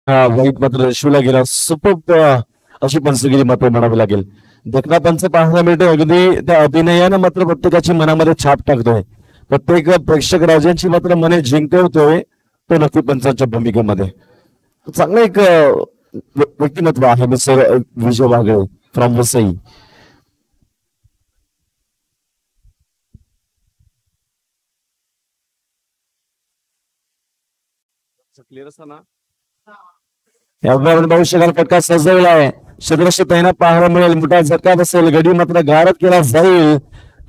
वाईट मात्र रेशूला गेला. सुपर अशी पंचगिरी मात्र म्हणावी लागेल. देखना पंच पाहायला मिळतोय. अगदी त्या अभिनयानं मात्र प्रत्येकाची मनामध्ये छाप टाकतोय. प्रत्येक प्रेक्षक राजांची मात्र मने जिंकवतोय तो नक्की पंचांच्या भूमिकेमध्ये. चांगलं एक व्यक्तिमत्व आहे mister Vijay Wagle from Vasai. Clear असताना यावर भविष्यकाल फटका सजवला आहे. शरीराशी तैना पाहायला मिळेल. मोठा झटका बसेल. गडी मात्र गारद केला जाईल.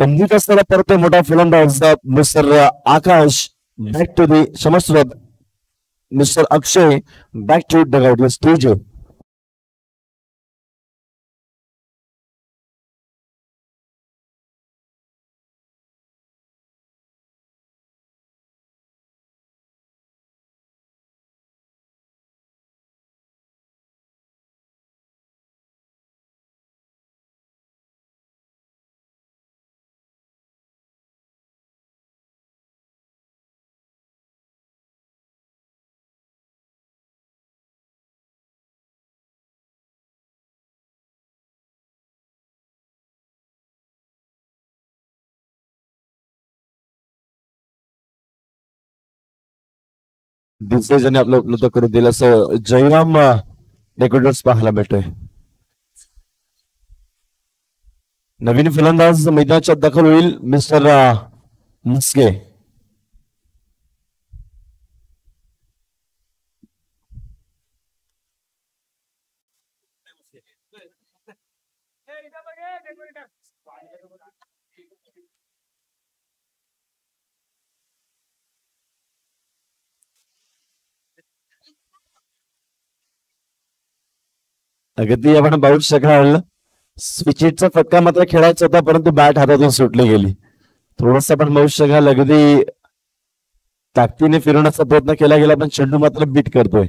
तर नीट असताना परत मोठा फलंदाज mister Akash back to the क्षमस्व mister Akshay back to the stage. Decision आपलं उपलब्ध करून दिलं असं जयराम डेकोरेटर्स पाहायला मिळतोय. नवीन फलंदाज मैदानाच्या दखल होईल मिस्टर मुस्के. अगदी आपण पाहू शकाल स्विचिटचा फटका मात्र खेळायचा होता परंतु बॅट हातातून सुटली गेली. थोडस आपण पाहू शकाल अगदी ताकदीने फिरवण्याचा प्रयत्न केला गेला पण चेंडू मात्र बीट करतोय.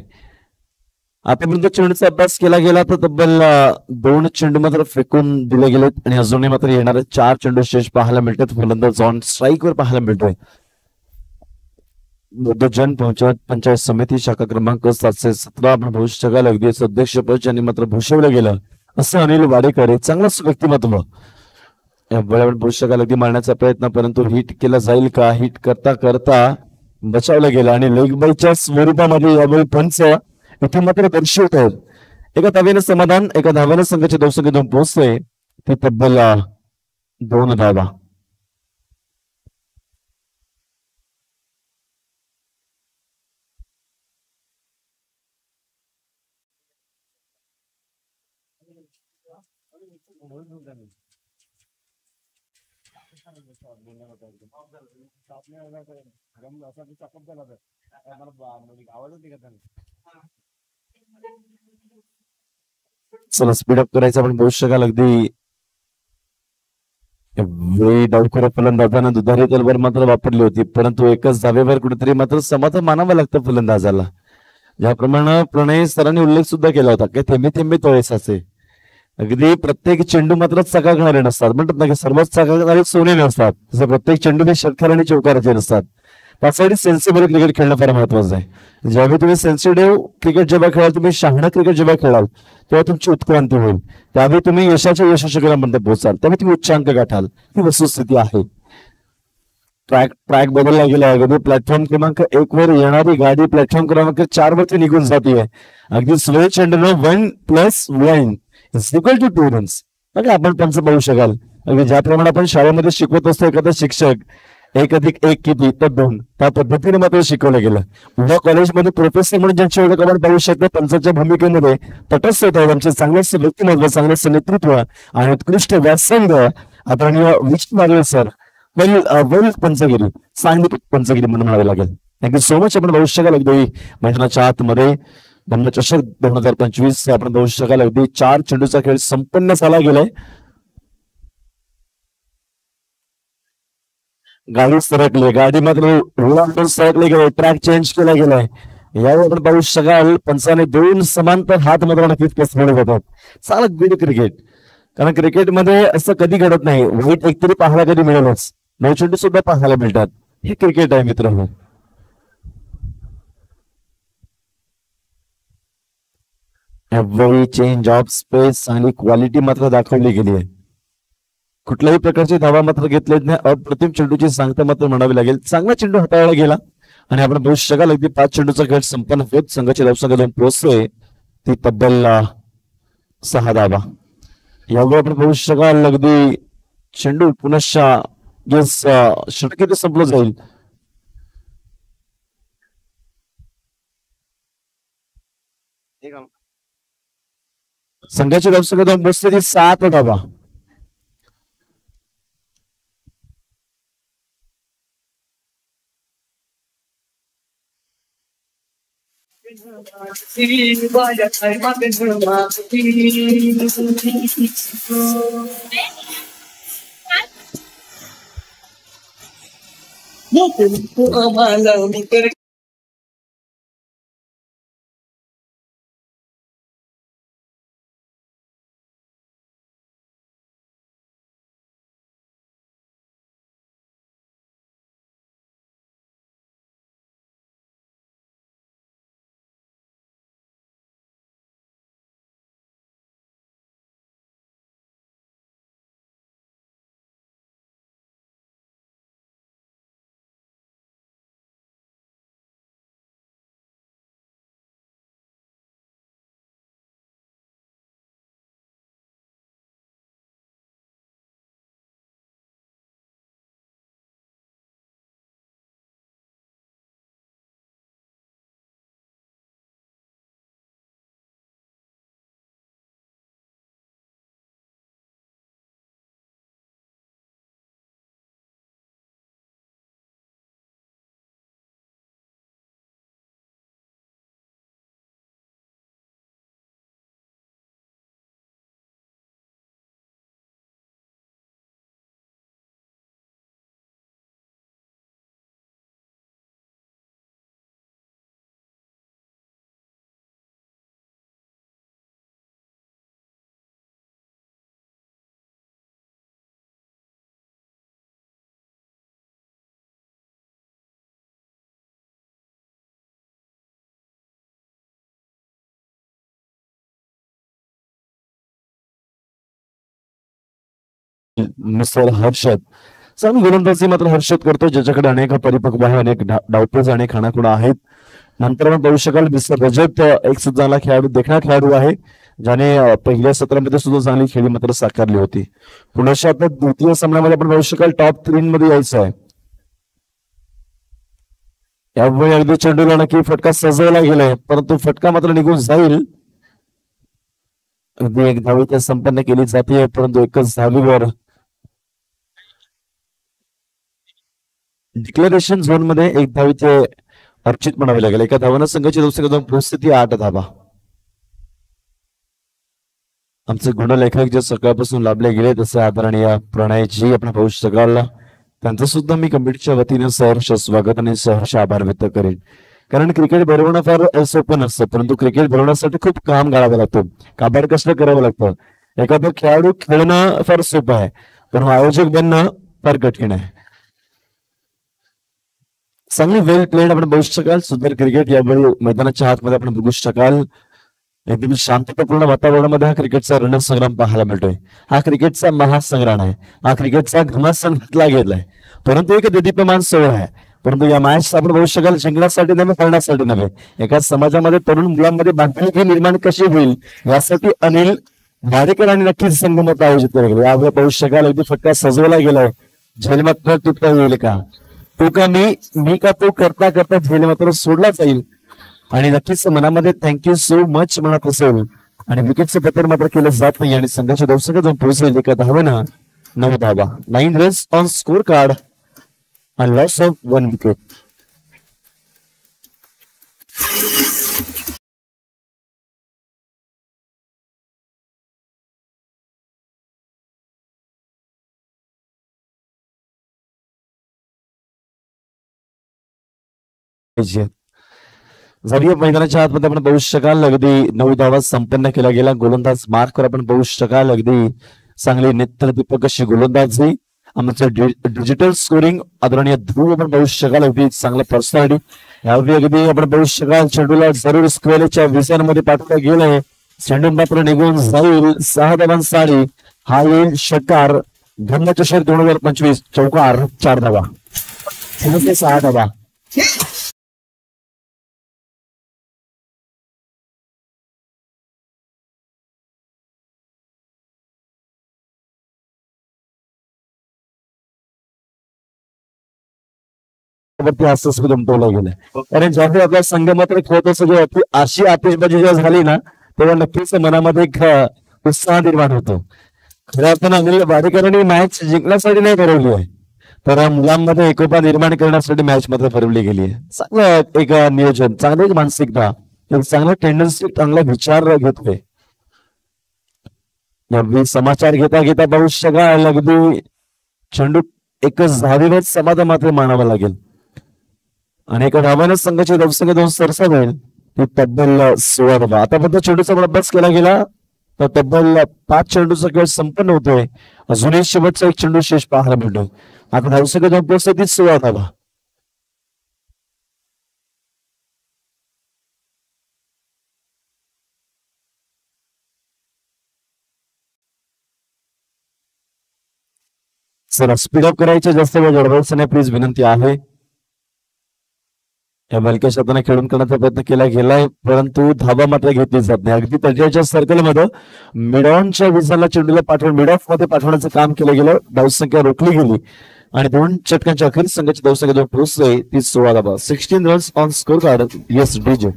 आतापर्यंत चेंडूचा अभ्यास केला गेला तर तब्बल 2 चेंडू मात्र फेकून दिले गेलेत आणि अजूनही मात्र येणारे 4 चेंडू शेष पाहायला मिळतात. फलंदाज ऑन स्ट्राईक वर पाहायला मिळतोय. जन पंचायत समिती शाखा क्रमांक 717 आपण पाहू शकाल अगदी अध्यक्षपद ज्यांनी मात्र भूषवलं गेलं असं अनिल वाडेकर आहे. चांगलंच व्यक्तिमत्व आपण पाहू शकाल अगदी मारण्याचा प्रयत्न परंतु हिट केला जाईल का. हिट करता करता बचावलं गेलं आणि लेग बाईच्या स्वरूपामध्ये यावेळी पंच इथे मात्र दर्शवत आहेत. एका धावेनं समाधान. एका धावेनं संघाच्या धावसंख्येतून पोहोचतोय ते तब्बल 2 धावा. चला स्पीडअप करायचं आपण पाहू शकाल अगदी डावखोऱ्या फलंदाजानं दुधारी तलवार मात्र वापरली होती परंतु एकच धावेवर कुठेतरी मात्र समाधान मानावं लागतं फलंदाजाला. ज्याप्रमाणे प्रणय सरांनी उल्लेख सुद्धा केला होता की थेंबे थेंबे तळे साचे. अगदी प्रत्येक चेंडू मात्र चकाकणारे नसतात. म्हणतात ना की सर्वच चकाकणारे सोने नसतात तसं प्रत्येक चेंडू हे षटकार आणि चौकाराचे नसतात. त्यासाठी सेन्सिबल क्रिकेट खेळणं फार महत्वाचं आहे. ज्यावेळी तुम्ही सेन्सिटिव्ह क्रिकेट जेव्हा खेळाल तुम्ही शहाणा क्रिकेट जेव्हा खेळाल तेव्हा तुमची उत्क्रांती होईल. त्यावेळी तुम्ही यशाच्या यशस्वीपर्यंत पोहोचाल त्यावेळी तुम्ही उच्चांक गाठाल. ही वस्तुस्थिती आहे. ट्रॅक बदलला गेला. अगदी प्लॅटफॉर्म क्रमांक 1 वर येणारी गाडी प्लॅटफॉर्म क्रमांक 4 वरती निघून जाते. अगदी स्लो चेंडूनं 1+1 इज इक्वल टू 2 रन्स. आपण पंच पाहू शकाल अगदी ज्याप्रमाणे आपण शाळेमध्ये शिकवत असतो एखादा शिक्षक 1+1 किती तर 2 त्या पद्धतीने मात्र शिकवलं गेलं. उद्या कॉलेजमध्ये प्रोफेसर म्हणून ज्यांची ओळख आपण पाहू शकतो पंचाच्या भूमिकेमध्ये तटस्थ होतात. आमचे चांगलेच व्यक्तिमत्व चांगलेच नेतृत्व आणि उत्कृष्ट व्यासंग आदरणीय विष्णू वागळे सर. वेल पंचगिरी सांगितलं पंचगिरी म्हणून म्हणावे लागेल. Thank you so much. आपण पाहू शकाल अगदी मैदानाच्या आतमध्ये चषक 2025 आपण पाहू शकाल अगदी 4 चेंडूचा खेळ संपन्न झाला गेलाय. गाडी सरकली. गाडी मात्र सरकली गेली. ट्रॅक चेंज केला गेलाय. यावर आपण पाहू शकाल पंचाने 2 समांतर हात मात्र नक्कीच पसरवले जातात. चांगलं गुड क्रिकेट. कारण क्रिकेटमध्ये असं कधी घडत नाही. वाईट एक तरी पाहायला कधी मिळेलच. 9 चेंडू सुद्धा पाहायला मिळतात. हे क्रिकेट आहे मित्रांनो. एव्हरी चेंज ऑफ स्पेस चांगली क्वालिटी मात्र दाखवली गेली आहे. कुठल्याही प्रकारची धावा मात्र घेतलेत नाही. अप्रतिम चेंडूची सांगता मात्र म्हणावी लागेल. चांगला चेंडू हाताळला गेला आणि आपण बघू शकाल अगदी 5 चेंडूचा खेळ संपन्न होत संघाची धावसंख्या 2 पोहोचतोय ती तब्बल 6 धावा. यावेळी आपण बघू शकाल अगदी चेंडू पुनश्च षटके ते संपलं जाईल. संघाची धावसंख्या 2 पोहोचते ती 7 धावा. मिस्टर हर्षद चांगली गोलंदाजी मात्र हर्षद करतो, ज्याच्याकडे अनेक परिपक्व आहे, अनेक डावपेच अनेक खाणाखुणा आहेत. नंतर आपण पाहू शकाल मिस्टर रजत एक चांगला खेळाडू देखणा खेळाडू आहे, ज्याने पहिल्या सत्रामध्ये सुद्धा चांगली खेळी मात्र साकारली होती. पुन्हा आता द्वितीय सामन्यामध्ये आपण पाहू शकाल टॉप 3 मध्ये यायचं आहे. यावेळी अगदी चेंडूला नक्की फटका सजवला गेलाय, परंतु फटका मात्र निघून जाईल. अगदी एक धावी संपन्न केली जाते, परंतु एकच धावीवर डिक्लेरेशन झोन मध्ये एक धावीचे अर्चित म्हणावे लागेल. एका धावानं संघाची दुसरी 2 परिस्थिती 8 धावा. आमचे गुणलेखक जे सकाळपासून लाभले गेले तसे आदरणीय प्रणयजी आपण पाहू शकाल, त्यांचं सुद्धा मी कमिटीच्या वतीने सहर्ष स्वागत आणि सहर्ष आभार व्यक्त करेन. कारण क्रिकेट भरवणं फार सोपं नसतं, परंतु क्रिकेट भरवण्यासाठी खूप काम करावं लागतं, काबाड कष्ट करावं लागतं. एखादा खेळाडू खेळणं फार सोपं आहे, पण आयोजक बनणं फार कठीण आहे. चांगली वेल प्लेड आपण बघू शकाल. सुंदर क्रिकेट यावेळी मैदानाच्या आतमध्ये आपण बघू शकाल. एकदम शांततापूर्ण वातावरणामध्ये हा क्रिकेटचा रणसंग्राम पाहायला मिळतोय. हा क्रिकेटचा महासंग्राम आहे, हा क्रिकेटचा घमासन घातला गेलाय, परंतु एक देदीप्यमान सोहळा आहे. परंतु या मॅच आपण बघू शकाल जिंकण्यासाठी नव्हे, करण्यासाठी नव्हे, एका समाजामध्ये तरुण मुलांमध्ये बांधिलकी निर्माण कशी होईल यासाठी अनिल वाडेकर आणि नक्कीच संगमत आयोजित केले गेले. यावेळी पाहू शकाल अगदी फटका सजवला गेलाय. झेल मात्र तुटता येईल का, तो का मी का तो करता करता झेल मात्र सोडला जाईल आणि नक्कीच मनामध्ये थँक्यू सो मच म्हणत असेल आणि विकेटचं पतन मात्र केलं जात नाही आणि संघाच्या धावसंख्या जाऊन पोहोचेल एका धावेनं 9 धावा. 9 runs on score card and loss of 1 wicket. जरी मैदानाच्या आतमध्ये आपण पाहू शकाल अगदी 9 धावा संपन्न केला गेला. गोलंदाज मार्कवर आपण पाहू शकाल अगदी चांगली नेत्रदीपक अशी गोलंदाजी. आमचं डिजिटल स्कोरिंग आदरणीय ध्रुव आपण पाहू शकाल अगदी चांगला पर्सनॅलिटी. यावेळी अगदी आपण पाहू शकाल चेंडूला जरूर स्क्वेअरच्या विसांमध्ये पाठवलं गेलंय चेंडू मात्र निघून जाईल. 6 धावां साडी हा येईल षटकार. धर्मचषक 2025 चौकार 4 धावा. 6 धावा. हास्यास्पद उमटवलं गेलं. कारण ज्यावेळी आपल्या संघ मात्र खेळत असतो जेव्हा अशी आतिषबाजी जेव्हा झाली ना तेव्हा नक्कीच मनामध्ये एक उत्साह निर्माण होतो. खऱ्या अर्थानं अनिल वाडेकरांनी मॅच जिंकण्यासाठी नाही ठरवली आहे, तर मुलांमध्ये एकोपा निर्माण करण्यासाठी मॅच मात्र ठरवली गेली आहे. चांगलं एक नियोजन, चांगली एक मानसिकता, चांगला टेंडन्सी, चांगला विचार घेतोय. समाचार घेता घेता पाहू शकाल अगदी चेंडू एकच धावेवर समाधान मात्र मानावं लागेल. आणि एका धावाने संघाची धावसंख्या 2 सरसावेल ती तब्बल 16 धावा. आतापर्यंत चेंडूचा अभ्यास केला गेला तर तब्बल 5 चेंडूचा खेळ संपन्न होतोय. अजूनही शेवटचा एक चेंडू शेष पाहायला मिळतो. आता धावसंख्या 2 पोहोचते ती 16 धावा. चला स्पीडअप करायचे, जास्त वेळ घडवायचा नाही प्लीज, विनंती आहे. या बलक्या शब्दाने खेळून करण्याचा प्रयत्न केला गेलाय परंतु धावा मात्र घेतली जात नाही. अगदी तळ्याच्या सर्कलमध्ये मिडॉनच्या विसाला चेंडूला पाठवून मिड ऑफ मध्ये पाठवण्याचं काम केलं गेलं. धावसंख्या रोखली गेली आणि 2 षटकांच्या अखेर संघाची धावसंख्या 2 पोहोचले ती 16 धावा. 16 runs on score card. Yes DJ.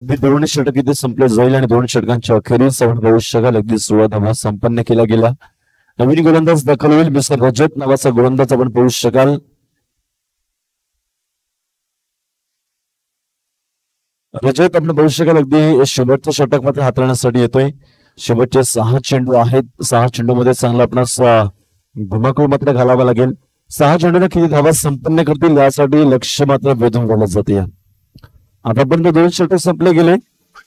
दोन षटक इथे संपले जाईल आणि 2 षटकांच्या अखेरीस भविष्यकाल अगदी 16 धावा संपन्न केला गेला. नवीन गोलंदाज दाखल होईल. मिस्टर रजत नावाचा गोलंदाज आपण पाहू शकाल. रजत आपण पाहू शकाल अगदी शेवटचं षटक मात्र हाताळण्यासाठी येतोय. शेवटचे 6 चेंडू आहेत. 6 चेंडू मध्ये चांगला आपणास धुमाकूळ मात्र घालावा लागेल. 6 चेंडूने किती धावा संपन्न करतील यासाठी लक्ष मात्र वेधून घालत जाते. आतापर्यंत 2 षटक संपले गेले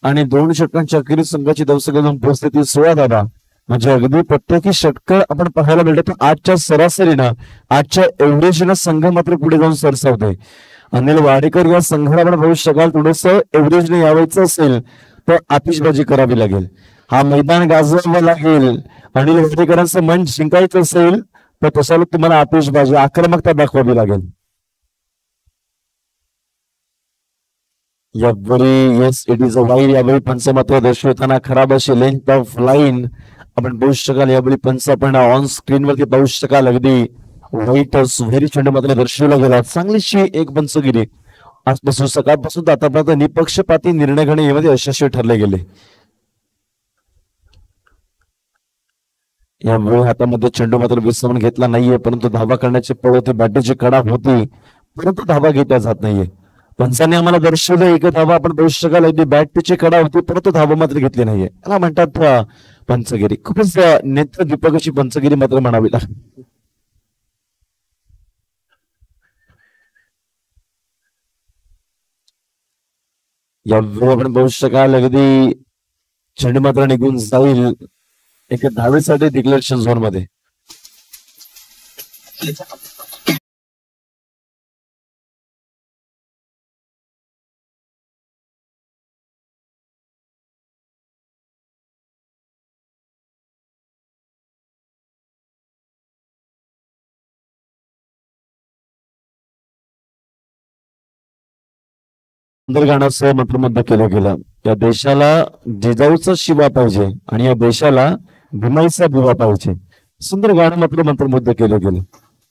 आणि 2 षटकांच्या अखेरीस संघाची धावसंख्या 2 पोहोचते ती 16 धावा. म्हणजे अगदी प्रत्येकी षटक आपण पाहायला मिळतं. आजच्या सरासरीनं, आजच्या एव्हरेजनं संघ मात्र पुढे जाऊन सरसावतोय. अनिल वाडेकर या संघाला आपण पाहू शकाल. थोडस एव्हरेजने यावायचं असेल तर आतिषबाजी करावी लागेल. हा मैदान गाजवावं लागेल. अनिल वाडेकरांचं मन जिंकायचं असेल तर तशाला तुम्हाला आतिषबाजी, आक्रमकता दाखवावी लागेल. यावेळी yes it is a wide. यावेळी पंच मात्र दर्शवताना खराब अशी लेंथ ऑफ लाईन आपण पाहू शकाल. यावेळी पंच आपण ऑन स्क्रीन वरती पाहू शकाल. अगदी वाईट सुहेरी चेंडू मात्र दर्शवला गेला. चांगलीशी एक पंचगिरी आजपासून सकाळपासून आतापर्यंत निपक्षपाती निर्णय घेणे यामध्ये यशस्वी ठरले गेले. यावेळी हातामध्ये चेंडू मात्र विश्राम घेतला नाहीये परंतु धावा करण्याची पळ होती, बॅटची कडा होती परंतु धावा घेतल्या जात नाहीये. पंचांनी आम्हाला दर्शवलं एक धावा आपण पाहू शकाल. अगदी बॅटची कडा होती परंतु धावा मात्र घेतली नाहीये. त्याला म्हणतात पंचगिरी. खूपच नेत्र दीपक अशी पंचगिरी मात्र म्हणावी लागते. यावेळी आपण पाहू शकाल अगदी चेंडू मात्र निघून जाईल एका धावेसाठी डिक्लेरेशन झोन मध्ये. सुंदर गाण्याचं मंत्रमुग्ध केलं गेलं. या देशाला जिजाऊचा शिवा पाहिजे आणि या देशाला भीमाईचा दिवा पाहिजे. सुंदर गाणं मात्र मंत्रमुग्ध केलं गेलं.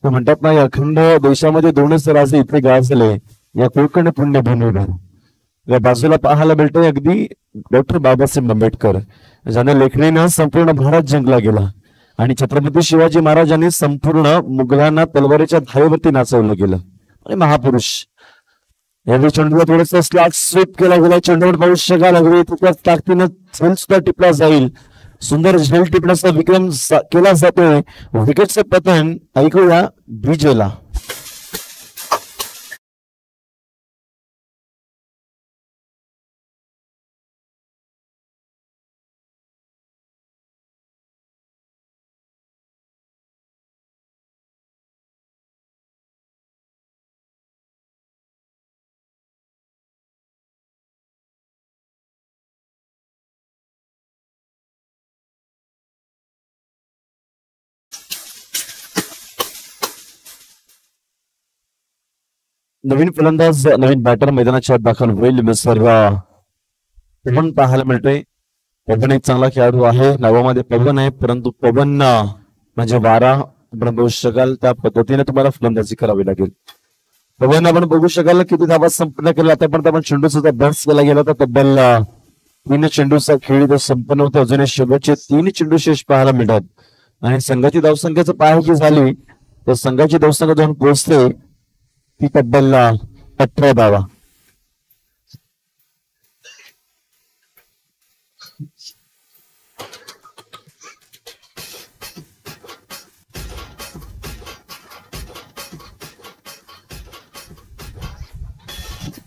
ते म्हणतात ना, या अखंड देशामध्ये 2च राजे इथे गाजले या कोकण पुण्यभूमीवर. या बाजूला पाहायला मिळतंय अगदी डॉक्टर बाबासाहेब आंबेडकर ज्याने लेखणीनं संपूर्ण भारत जिंकला गेला आणि छत्रपती शिवाजी महाराजांनी संपूर्ण मुघलांना तलवारीच्या धावेवरती नाचवलं गेलं. आणि महापुरुष. यावेळी चेंडूला थोडस स्लॅग स्वीप केला गेला. चेंडूवर पाहू शकाल अगदी तिथल्याच ताकदीनं झेल सुद्धा टिपला जाईल. सुंदर झेल टिपण्याचा विक्रम केला जातोय. विकेटचं पतन ऐकूया बीजेला. नवीन फलंदाज नवीन बॅटर मैदानाच्या दाखल होईल. मिस्टर पवन पाहायला मिळतोय. पवन एक चांगला खेळाडू आहे. नावामध्ये पवन आहे, परंतु पवन म्हणजे वारा आपण बघू शकाल त्या पद्धतीने तुम्हाला फलंदाजी करावी लागेल. पवन आपण बघू शकाल किती धावा संपन्न केला. आतापर्यंत आपण चेंडूचा अभ्यास केला गेला तर तब्बल 3 चेंडूचा खेळ इथं संपन्न होते. अजूनही शेवटचे 3 चेंडू शेष पाहायला मिळतात आणि संघाची धावसंख्येचं पाहायची झाली तर संघाची धावसंख्या जाऊन पोहोचते ती तब्बल 18 धावा.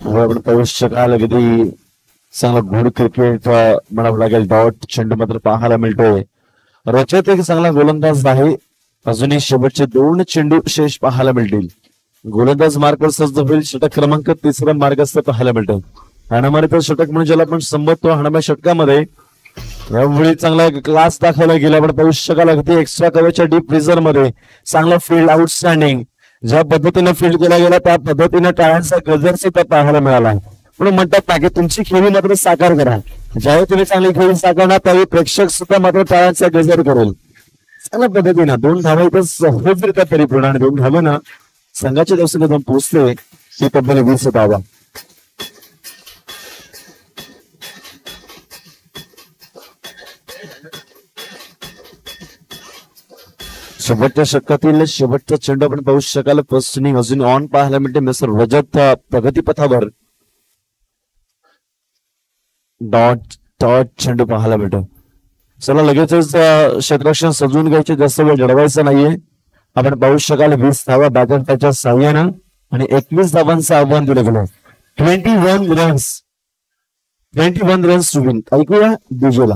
आपण पाहू शकाल अगदी चांगला गुड क्रिकेट म्हणावं लागेल. डॉट चेंडू मात्र पाहायला मिळतोय. रचत एक चांगला गोलंदाज आहे. अजूनही शेवटचे 2 चेंडू शेष पाहायला मिळतील. गोलंदाज मार्ग सज्ज होईल. षटक क्रमांक 3 मार्गस्थ पाहायला मिळतो. हाणामारीचा षटक म्हणजे ज्याला आपण संबोधतो. हाणामारी षटकामध्ये यावेळी चांगला क्लास दाखवला गेला. आपण पाहू शकाल अगदी एक्स्ट्रा कव्हरच्या डीप फ्रीजर मध्ये चांगला फील्ड आउटस्टँडिंग ज्या पद्धतीने फील्ड केला गेला त्या पद्धतीने टाळ्यांचा गजर सुद्धा पाहायला मिळाला. म्हणून म्हणतात ना की तुमची खेळी मात्र साकार करा. ज्यावेळी तुम्ही चांगली खेळी साकारणार त्यावेळी प्रेक्षक सुद्धा मात्र टाळ्यांचा गजर करेल. चांगल्या पद्धतीनं 2 धावा इथं सहजरित्या परिपूर्ण आणि 2 धावांना संघाच्या दिवसाला जाऊन पोहोचले ती तब्बल 20 धावा. शेवटच्या षटकातील शेवटचा चेंडू आपण पाहू शकाल. फर्स्ट इनिंग अजून ऑन पाहायला मिळते. मिस्टर रजत प्रगतीपथावर. डॉट चेंडू पाहायला मिळतो. चला लगेचच क्षेत्ररक्षण सजवून घ्यायचे. जास्त वेळ घडवायचा नाहीये. आपण पाहू शकाल 20 धावा बॅटर त्याच्या साह्यानं आणि 21 धावांचं आव्हान दिलं गेलं. 21 रन्स टू विन. ऐकूया बीजेला.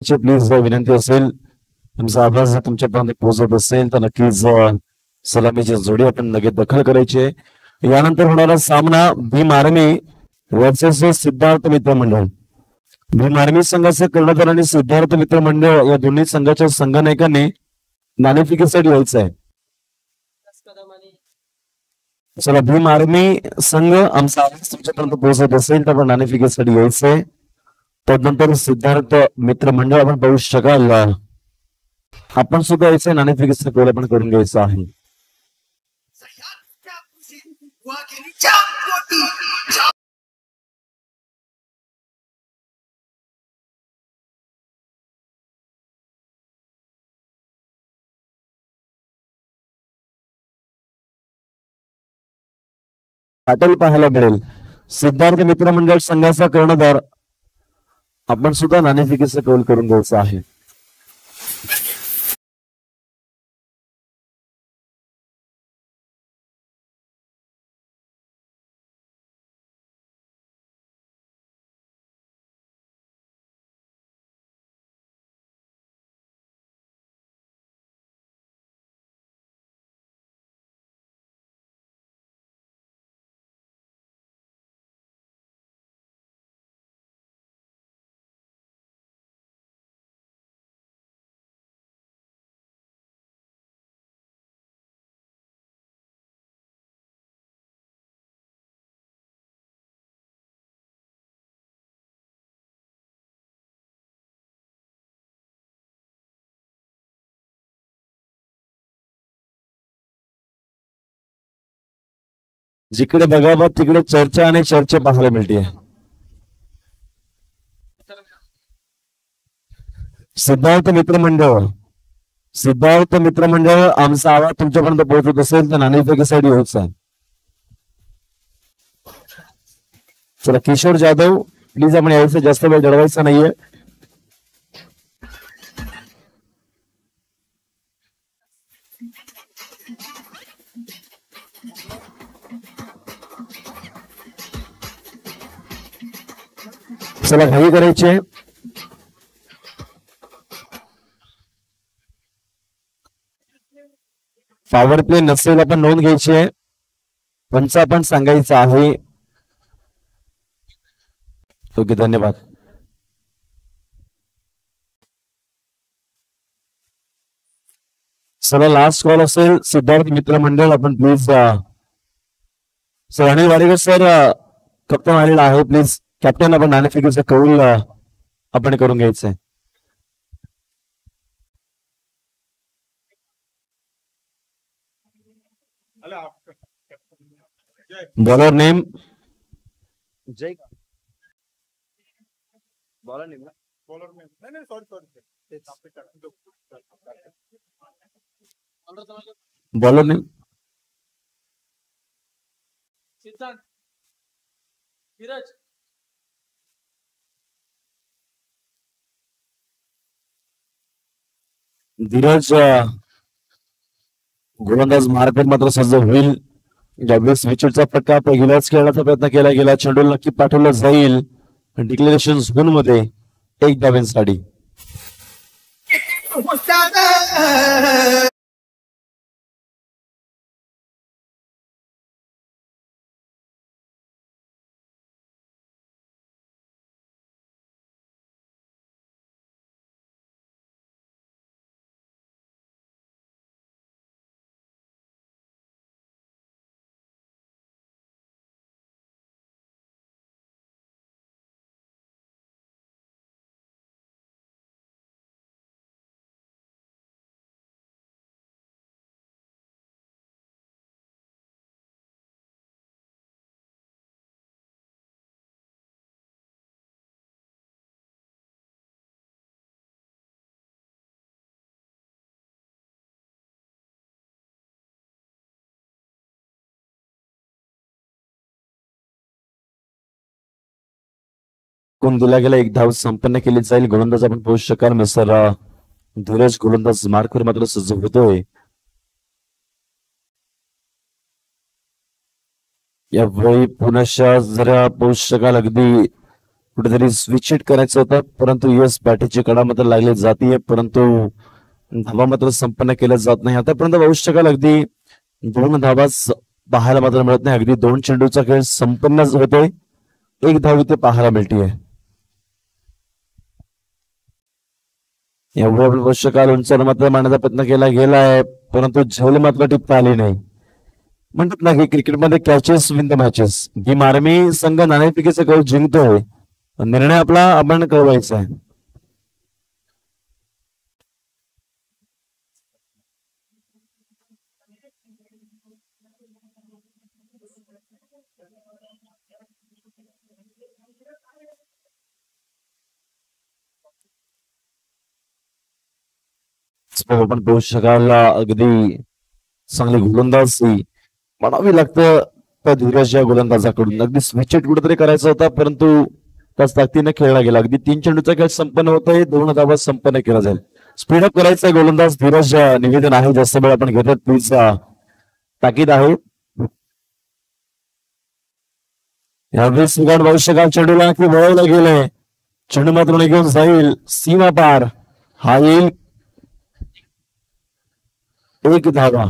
प्लीज विनंती असेल तुमचा आवाज तुमच्यापर्यंत पोहोचत असेल तर नक्कीच सलामीची जोडी आपण लगेच दखल करायची. यानंतर होणारा सामना भीम आर्मी वर्सेस सिद्धार्थ मित्र मंडळ. भीम आर्मी संघाचे कर्णधार आणि सिद्धार्थ मित्र मंडळ या दोन्ही संघाच्या संघनायकांनी नाणेफेकीसाठी यायचं आहे. चला भीम आर्मी संघ आमचा आवाज तुमच्यापर्यंत पोहोचत असेल तर नाणेफेकीसाठी यायचंय. तदनंतर सिद्धार्थ मित्र मंडळ आपण पाहू शकाल आपण सुद्धा यायचं नाणेफेकीचं गोल आपण करून घ्यायचं आहे. पाटील पाहायला मिळेल. सिद्धार्थ मित्रमंडळ संघाचा कर्णधार आपण सुद्धा नाणेफेकीचा कौल करून घ्यायचा आहे. जिकडे बघावं तिकडे चर्चा आणि चर्चा पाहायला मिळते. सिद्धार्थ मित्रमंडळ आमचा आवाज तुमच्यापर्यंत पोहोचत असेल तर नाणेफेकीसाठी होत आहे. चला किशोर जाधव प्लीज आपण यायचं जास्त वेळ घडवायचा नाहीये. चला घाई करायचे. पॉवर प्ले नसेल आपण नोंद घ्यायची आहे. पंच आपण सांगायचं आहे. ओके धन्यवाद. चला लास्ट कॉल असेल सिद्धार्थ मित्रमंडळ आपण please sir Anil Wadekar sir कप्तान आलेला आहे. प्लीज कॅप्टन आपण नाणेफेकीचा कौल आपण करून घ्यायचंय. बॉलर नेम जय बॉलर नेम नाही सॉरी बॉलर नेम सिद्धांत धीरज गोलंदाज मार्केट मात्र सज्ज होईल. ज्यावेळेस विकेटचा फटका पहिलाच खेळण्याचा प्रयत्न केला गेला. चेंडू नक्की पाठवला जाईल. डिक्लेरेशन झोन मध्ये एक धावेसाठी. कोण दिला गेला एक धाव संपन्न केली जाईल. गोलंदाज आपण पोहोचू शकाल मिस्टर धीरज गोलंदाज मार्कवर मात्र सज्ज होतोय. यावेळी पुन्हा जरा पोहोचू शकाल. अगदी कुठेतरी स्विच हिट करायचं होतं परंतु यस बॅटरीची कडा मात्र लागली जाते परंतु धावा मात्र संपन्न केल्या जात नाही. आतापर्यंत पाहू शकाल अगदी 2 धावा पाहायला मात्र मिळत नाही. अगदी 2 चेंडूचा खेळ संपन्न होतोय. 1 धाव इथे पाहायला मिळते. एवढ्या वर्षकाल उंचावर मात्र मारण्याचा प्रयत्न केला गेलाय परंतु झेल मात्र टिपता आली नाही. म्हणतात ना की क्रिकेटमध्ये catches win the matches. Bhim army संघ नाणेफेकीचा कौल जिंकतोय. निर्णय आपला आपण कळवायचा आहे. आपण पोहोचू शकाल. अगदी चांगली गोलंदाजी म्हणावी लागतं धीरज या गोलंदाजाकडून. अगदी स्विचेट कुठेतरी करायचा होता, परंतु त्याच ताकदीने खेळला गेला. अगदी 3 चेंडूचा खेळ संपन्न होत आहे, 2 धावा संपन्न केला जाईल. स्पीडअप करायचा गोलंदाज धीरज निवेदन आहे, जास्त वेळ आपण घेतात प्लीज, ताकीद आहे. यावेळी श्रीकांत पाहू शकाल चेंडूला की वळवलं गेलंय, चेंडू मात्र निघून जाईल सीमा पार. हा येईल 1 धावा.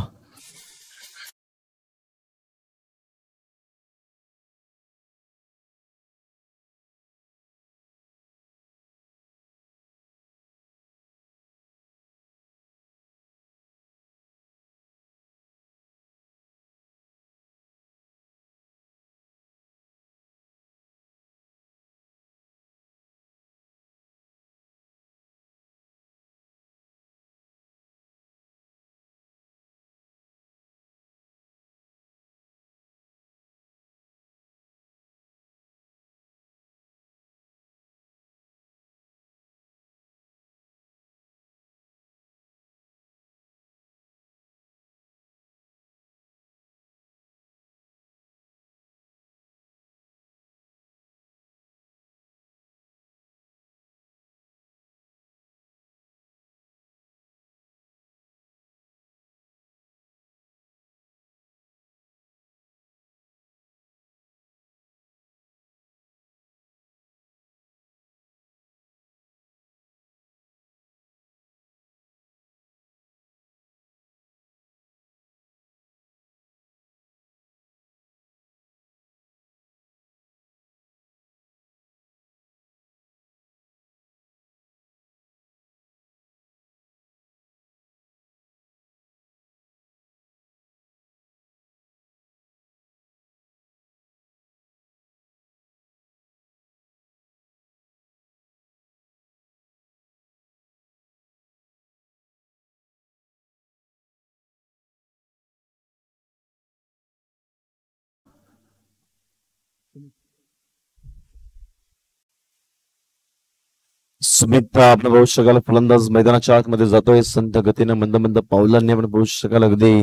सुमित आपण पाहू शकाल फलंदाज मैदानाच्या आतमध्ये जातोय संत गतीने, मंद मंद पावलांनी आपण पाहू शकाल. अगदी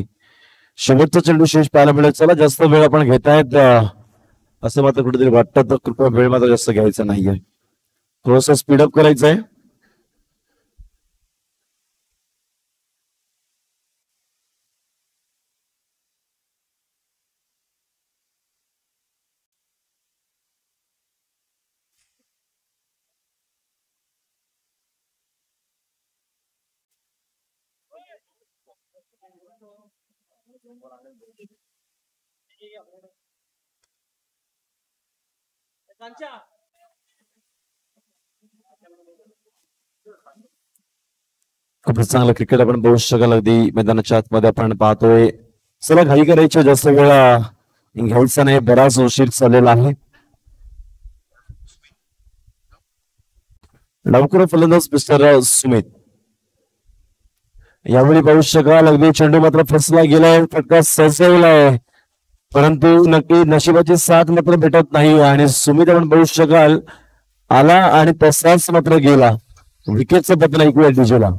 शेवटचा चेंडू शेष पाहायला मिळेल. चला जास्त वेळ आपण घेतायत असं मात्र कुठेतरी वाटतं, तर कृपया वेळ मात्र जास्त घ्यायचा नाहीये, थोडस स्पीडअप करायचं आहे. खूप चांगलं क्रिकेट आपण पाहू शकाल. अगदी मैदानाच्या आतमध्ये आपण पाहतोय. चला घाई करायची, जास्त वेळ घ्यायचा नाही, बराच उशीर चाललेला आहे. लवकर फलंदाज मिस्टर सुमित. यावेळी पाहू शकाल अगदी चेंडू मात्र फसला गेलाय, फटका सजवलाय, परंतु नक्की नशिबाची साथ मात्र भेटत नाही. आणि सुमित आपण पाहू शकाल आला आणि तसाच मात्र गेला. विकेटचं पतन ऐकूया डीजेला.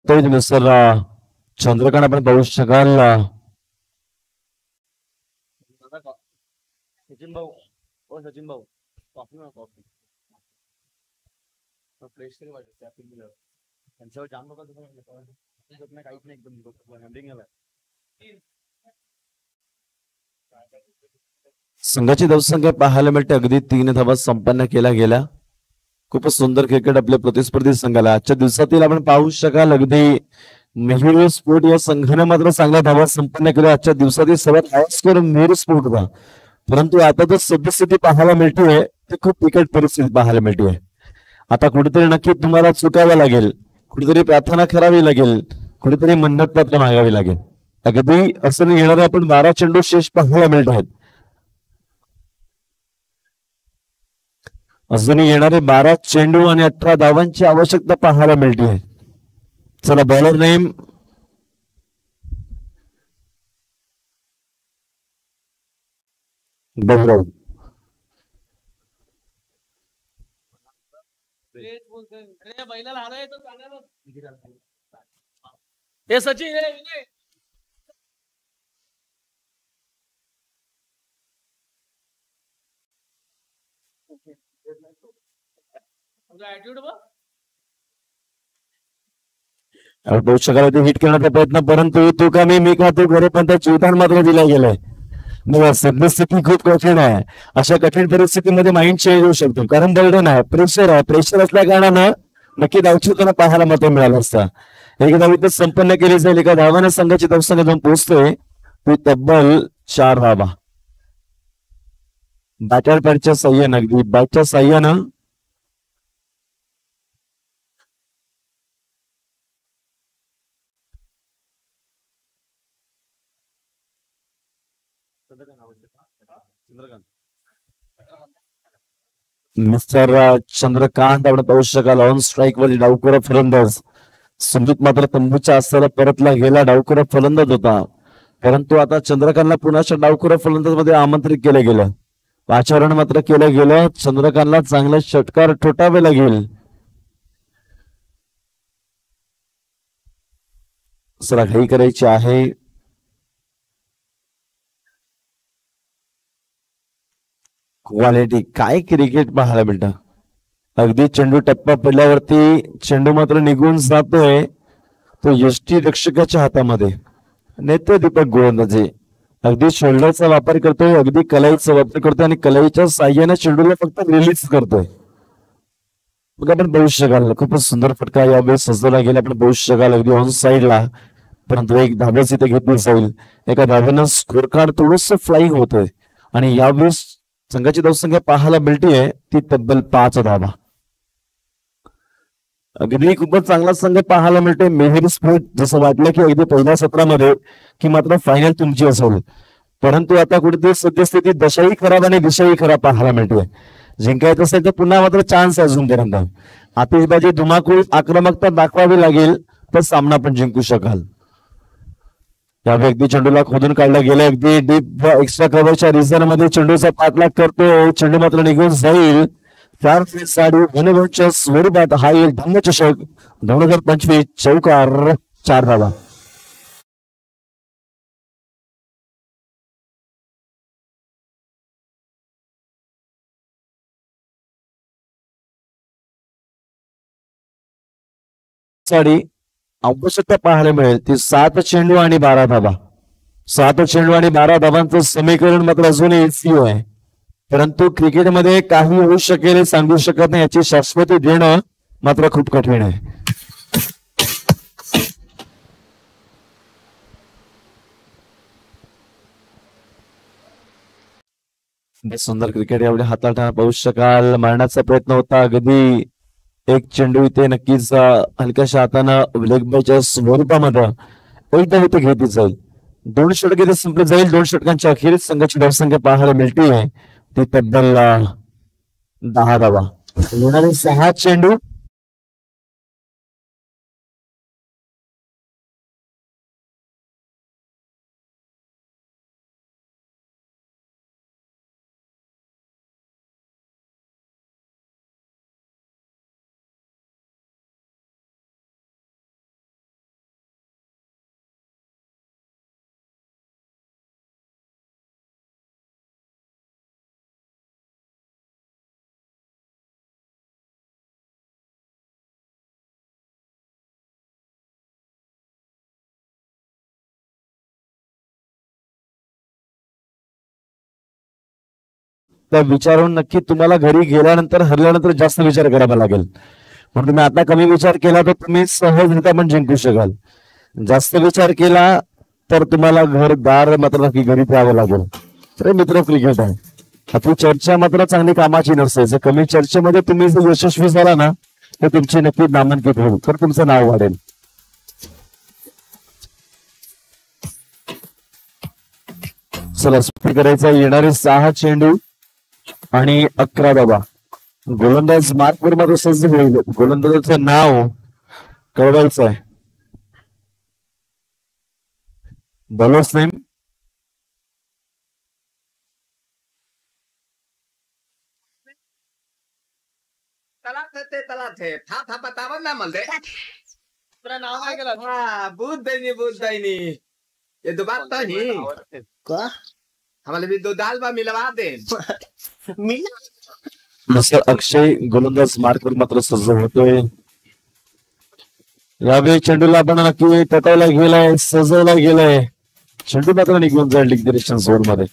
मिस्टर चंद्रकांत आपण पाहू शकाल. सचिन भाऊ, ओ सचिन भाऊ, कॉफी ना कॉफी फ्रेश तरी वाटत त्यांच्यावर जाम लोक काहीच नाही, एकदम संघाची धावसंख्या पाहायला मिळते. अगदी 3 धावा संपन्न केल्या गेल्या. खूपच सुंदर क्रिकेट आपल्या प्रतिस्पर्धी संघाला आजच्या दिवसातील आपण पाहू शकाल. अगदी मेहुरी स्पोर्ट या संघाने मात्र चांगला धावा संपन्न केला. आजच्या दिवसातील सर्वात हाय स्कोर मेहुरी स्पोर्ट होता. परंतु आता जो सद्यस्थिती पाहायला मिळते ते खूप बिकट परिस्थिती पाहायला मिळते. आता कुठेतरी नक्की तुम्हाला चुकावं लागेल, कुठेतरी प्रार्थना करावी लागेल, कुठेतरी मन्नत पत्र मागावी लागेल. अगदी असं येणारे आपण 12 चेंडू शेष पाहायला मिळत आहेत. अजूनही येणारे 12 चेंडू आणि 18 धावांची आवश्यकता पाहायला मिळते. चला बॉलर नेम गौरव. सचिन प्रेक्षकाला हिट करण्याचा प्रयत्न, परंतु तू का मी का तू घरे पण त्या चिवतान मात्र दिला गेलाय. मग सद्यस्थिती खूप कठीण आहे. अशा कठीण परिस्थितीमध्ये माइंड चेंज होऊ शकतो, कारण बर्डन आहे, प्रेशर आहे. प्रेशर असल्या कारणानं नक्की धावचीताना पाहायला मात्र मिळालं असतं. एक धाव इथं संपन्न केली जाईल. एका धावाने संघाची धावसंख्या जाऊन पोहोचतोय ती तब्बल 4 धावा. बॅटर पॅडच्या साह्यानं, अगदी बॅटच्या साह्यानं मिस्टर चंद्रकांत आपण पाहू शकाल ऑन स्ट्राईक वर डावखुरा फलंदाज. संदीप मात्र तंबूच्या असताना परतला गेला डावखुरा फलंदाज होता, परंतु आता चंद्रकांतला पुन्हा डावखुरा फलंदाज मध्ये आमंत्रित केलं गेलं. आचरण मात्र केलं गेलं. चंद्रकांतला चांगला षटकार ठोठावे लागेल. जरा घाई करायची आहे. क्वालिटी काय क्रिकेट पाहायला मिळतं. अगदी चेंडू टप्पा पडल्यावरती चेंडू मात्र निघून जातोय तो यष्टी रक्षकाच्या हातामध्ये. नेते दीपक गोलंदाजी अगदी शोल्डरचा वापर करतोय, अगदी कलाईचा वापर करतोय आणि कलाईच्या साह्याने चेंडूला फक्त रिलीज करतोय. मग आपण पाहू शकाल खूपच सुंदर फटका यावेळेस सजवला गेला. आपण पाहू शकाल अगदी ऑन साईडला, परंतु एक धाब्याच इथे घेतली जाईल. एका धाब्यानं स्कोर कार्ड थोडस फ्लाईंग होतोय आणि यावेळेस संघाची धावसंख्या पाहायला मिळतीये ती तब्बल 5 धावा. अगदी खूपच चांगला संघ पाहायला मिळतोय. मेहरी स्पोर्ट जसं वाटलं की अगदी पहिल्या सत्रामध्ये की मात्र फायनल तुमची असेल, परंतु आता कुठेतरी सद्यस्थिती दशाही खराब आणि दिशाही खराब पाहायला मिळते. जिंकायचं असेल तर पुन्हा मात्र चान्स आहे अजूनपर्यंत. आतिषबाजी धुमाकूळ आक्रमकता दाखवावी लागेल तर सामना पण जिंकू शकाल. या व्यक्ती चेंडूला खोदून काढला गेला. अगदी डीप एक्स्ट्रा कव्हरच्या रिझन मध्ये चेंडूचा पाठलाग करतो. चेंडू मात्र निघून जाईल. 4 च्या स्वरूपात हा एक धम्म चषक 2025 चौकार 4 धावा. आवश्यकता पाहायला मिळेल ती 7 चेंडू आणि 12 धावा. 7 चेंडू आणि 12 धावांचं समीकरण मात्र अजूनही एसीओ आहे, परंतु क्रिकेटमध्ये काही होऊ शकेल हे सांगू शकत नाही. याची शाश्वती देणं मात्र खूप कठीण आहे. सुंदर क्रिकेट यावेळी हाताळताना पाहू शकाल. मारण्याचा प्रयत्न होता. अगदी एक चेंडू इथे नक्कीच हलक्याशा हातानं लेग बायच्या स्वरूपामध्ये एकदा इथे घेतली जाईल. 2 षटक इथे संपले जाईल. 2 षटकांच्या अखेरीस संघाची धावसंख्या पाहायला मिळते ती तब्बल 10 धावा. येणारे 6 चेंडू त्या विचारून नक्की तुम्हाला घरी गेल्यानंतर हरल्यानंतर जास्त विचार करावा लागेल. म्हणून तुम्ही आता कमी विचार केला तर तुम्ही सहजरित्या पण जिंकू शकाल. जास्त विचार केला तर तुम्हाला घरदार मात्र नक्की घरी यावं लागेल. तर मित्र क्रिकेट आहे. आपली चर्चा मात्र चांगली कामाची नसते. जर कमी चर्चेमध्ये तुम्ही जर यशस्वी झाला ना तर तुमची नक्की नामांकित होईल, तर तुमचं नाव वाढेल. चला स्पीड करायचा. येणारे 6 चेंडू आणि 11 धावा. गोलंदाज मार्कवर मात्र सज्ज होईल. गोलंदाजाचं नाव कळवायचं आहे. बॉलर्स नेम बतावा ना मला नाव काय केलं. हा बुद्धाईनी बुद्धाईनी ये दो बात नहीं का हमारे भी दो दाल बा मिलवा दे. अक्षय गोलंदाज मार्कवर मात्र सज्ज होतोय. यावेळी चेंडूला आपण नक्की तटायला गेलाय, सजवला गेलाय. चेंडू मात्र निघून जाईल डिरेक्शन झोन मध्ये.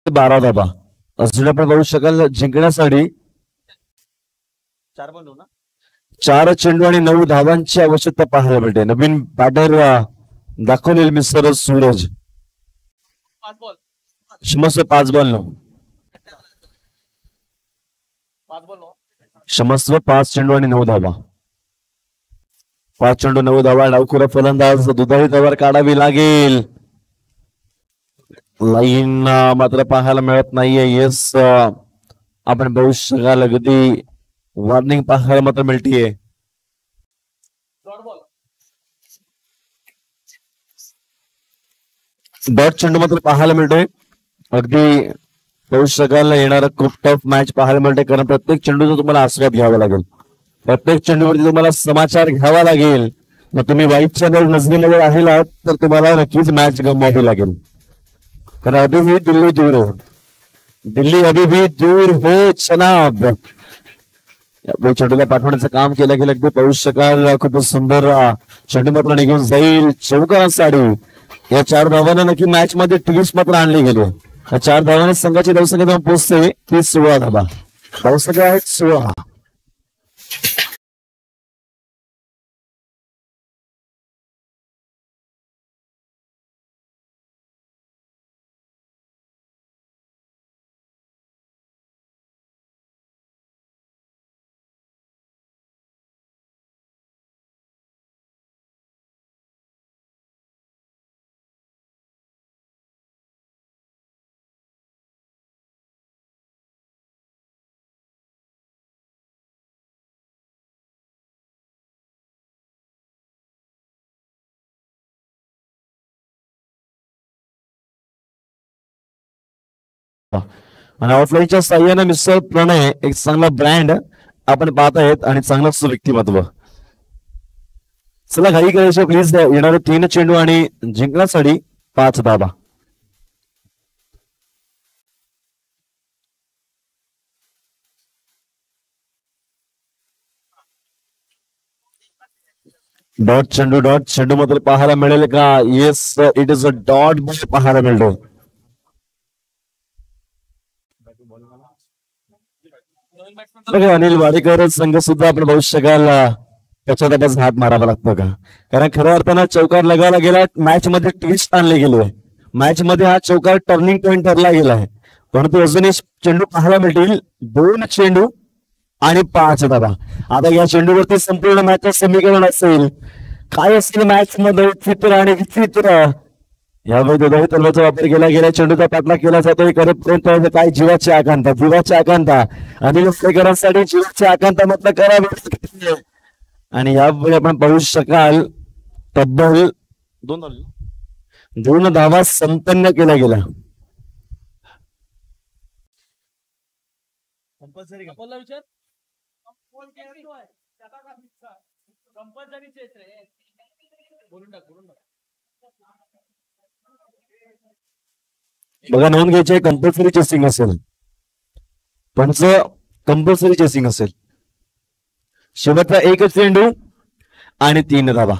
बारा धाबा अजून आपण बघू शकाल. जिंकण्यासाठी 4 चेंडू आणि 9 धावांची आवश्यकता पाहायला मिळते. नवीन बॅटर दाखवलेले मिस्टर सूरज. क्षमस्व 5 बॉल 9. क्षमस्व 5 चेंडू आणि 9 धावा. 5 चेंडू 9 धावा. डावखुरा फलंदाज दुधारी धावर काढावी लागेल. लाईन मात्र पाहायला मिळत नाहीये. येस आपण बघू शकाल अगदी वॉर्निंग पाहायला मात्र मिळतीये. डॉट चेंडू मात्र पाहायला मिळतोय. अगदी बघू शकाल येणारा खूप टफ मॅच पाहायला मिळते, कारण प्रत्येक चेंडूचा तुम्हाला आस्वाद घ्यावा लागेल. प्रत्येक चेंडूवरती तुम्हाला समाचार घ्यावा लागेल. मग तुम्ही वाईट चॅनल नजरेमध्ये राहिलात तर तुम्हाला नक्कीच मॅच गमवावी लागेल. कारण अभी भी दिल्ली दूर हो. दिल्ली अभी भी दूर हो जनाब. चेंडूला पाठवण्याचं काम केलं गेलं. अगदी पाहू शकाल खूप सुंदर चेंडू मात्र निघून जाईल. चौकारासाठी या 4 धावांना नक्की मॅच मध्ये ट्विस्ट मात्र आणली गेली. या 4 धावांना संघाची धावसंख्या जाऊन पोहोचते ती 16 धावा. धावसंख्या आहेत 16. आणि ऑफलाईनच्या साह्याने मिस्टर प्रणय एक चांगला ब्रँड आपण पाहत आहेत आणि चांगलं व्यक्तिमत्व. चला घाई करायचं प्लीज. येणारे 3 चेंडू आणि जिंकण्यासाठी 5 धावा. डॉट चेंडू मध्ये पाहायला मिळेल का? Yes, it is a dot ball पाहायला मिळतो. अनिल वाडेकर संघ सुद्धा आपण बघू शकाल त्याच्यात हात मारावा लागतो का? कारण खऱ्या अर्थानं चौकार लगावला गेला. मॅच मध्ये ट्विस्ट आणले गेले. मॅच मध्ये हा चौकार टर्निंग पॉइंट ठरला गेला आहे. परंतु अजूनही चेंडू पाहायला मिळतील. 2 चेंडू आणि 5 धावा. आता या चेंडूवरती संपूर्ण मॅचचं समीकरण असेल. काय असेल मॅच मध्ये? चित्र आणि विचित्र. यामध्ये दोघांनी तलवारचा वापर केला गेला. चेंडूचा पाठलाग केला जातोय. करेपर्यंत काय जीवाची आकांता अनिल वाडेकरांसाठी जीवाची आकांता म्हटलं करावी. आणि यावेळी आपण पाहू शकाल तब्बल 2 धावा संपन्न केल्या गेल्या. बघा नोंद घ्यायची आहे. कंपल्सरी चेसिंग असेल. पंच कंपल्सरी चेसिंग असेल. शेवटचा 1 चेंडू आणि 3 धावा.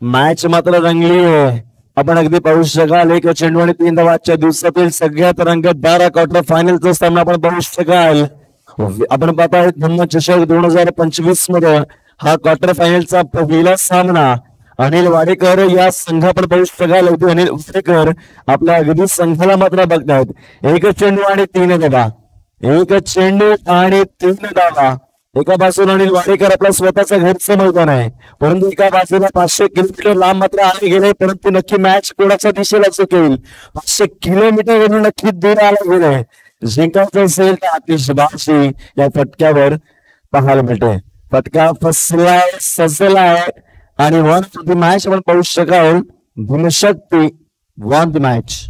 मॅच मात्र रंगली आहे. आपण अगदी पाहू शकाल 1 चेंडू आणि 3 धावा. आजच्या दिवसातील सगळ्यात रंगतदार क्वार्टर फायनलचा सामना आपण पाहू शकाल. आपण पाहताय धम्म चषक 2025 मध्ये हा क्वार्टर फायनलचा पहिला सामना. अनिल वाडेकर या संघ आपण पाहू शकाल. अनिल वाडेकर आपल्या अगदी संघाला मात्र बघतायत. 1 चेंडू आणि 3 धावा. 1 चेंडू आणि 3 धावा. एका बाजूला अनिल वाडेकर आपला स्वतःचा घरचं मैदान आहे. परंतु एका बाजूला 500 किलोमीटर लांब मात्र आले गेले. परंतु नक्की मॅच कोणाच्या दिशेला चुकेल. 500 किलोमीटर वरून नक्की दूर आला गेले. जिंकायचं असेल तर आतिषबाजी या फटक्यावर पाहायला मिळते. फटका फसलाय, सजलाय आणि वन ऑफ द मॅच आपण पाहू शकाल. Bhimshakti won the match.